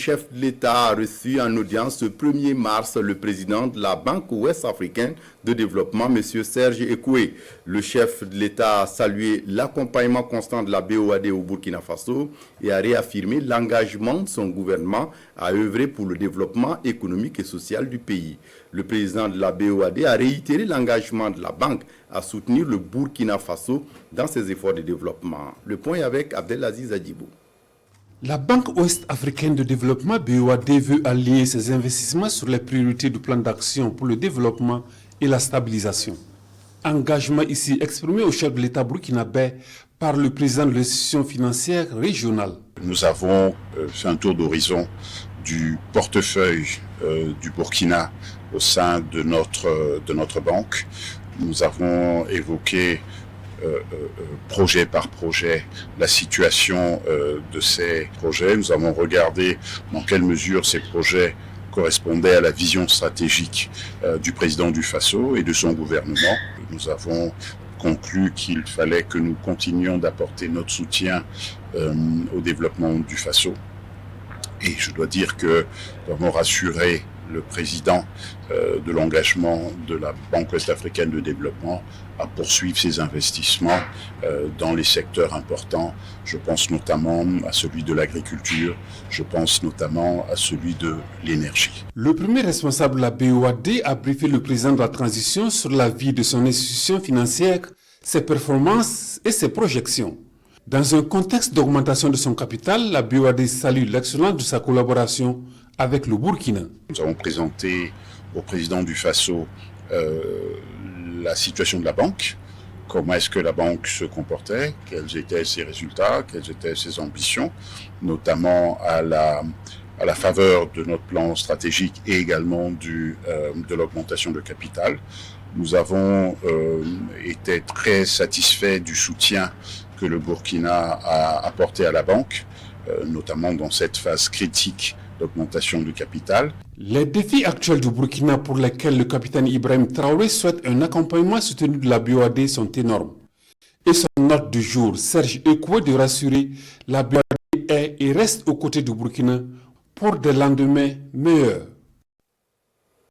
Le chef de l'État a reçu en audience le 1er mars le président de la Banque ouest-africaine de développement, M. Serge Ekoué. Le chef de l'État a salué l'accompagnement constant de la BOAD au Burkina Faso et a réaffirmé l'engagement de son gouvernement à œuvrer pour le développement économique et social du pays. Le président de la BOAD a réitéré l'engagement de la banque à soutenir le Burkina Faso dans ses efforts de développement. Le point est avec Abdelaziz Adjibou. La Banque ouest-africaine de développement BOAD veut allier ses investissements sur les priorités du plan d'action pour le développement et la stabilisation. Engagement ici exprimé au chef de l'État burkinabé par le président de l'institution financière régionale. Nous avons fait un tour d'horizon du portefeuille du Burkina au sein de notre banque. Nous avons évoqué projet par projet la situation de ces projets. Nous avons regardé dans quelle mesure ces projets correspondaient à la vision stratégique du président du Faso et de son gouvernement. Nous avons conclu qu'il fallait que nous continuions d'apporter notre soutien au développement du Faso. Et je dois dire que nous avons rassuré le président de l'engagement de la Banque ouest-africaine de développement à poursuivre ses investissements dans les secteurs importants. Je pense notamment à celui de l'agriculture, je pense notamment à celui de l'énergie. Le premier responsable de la BOAD a briefé le président de la transition sur la vie de son institution financière, ses performances et ses projections. Dans un contexte d'augmentation de son capital, la BOAD salue l'excellence de sa collaboration avec le Burkina. Nous avons présenté au président du Faso la situation de la banque, comment est-ce que la banque se comportait, quels étaient ses résultats, quelles étaient ses ambitions, notamment à la faveur de notre plan stratégique et également de l'augmentation de capital. Nous avons été très satisfaits du soutien que le Burkina a apporté à la banque, notamment dans cette phase critique d'augmentation du capital. Les défis actuels du Burkina pour lesquels le capitaine Ibrahim Traoré souhaite un accompagnement soutenu de la BOAD sont énormes. Et son hôte du jour, Serge Ekoué, de rassurer, la BOAD est et reste aux côtés du Burkina pour des lendemains meilleurs.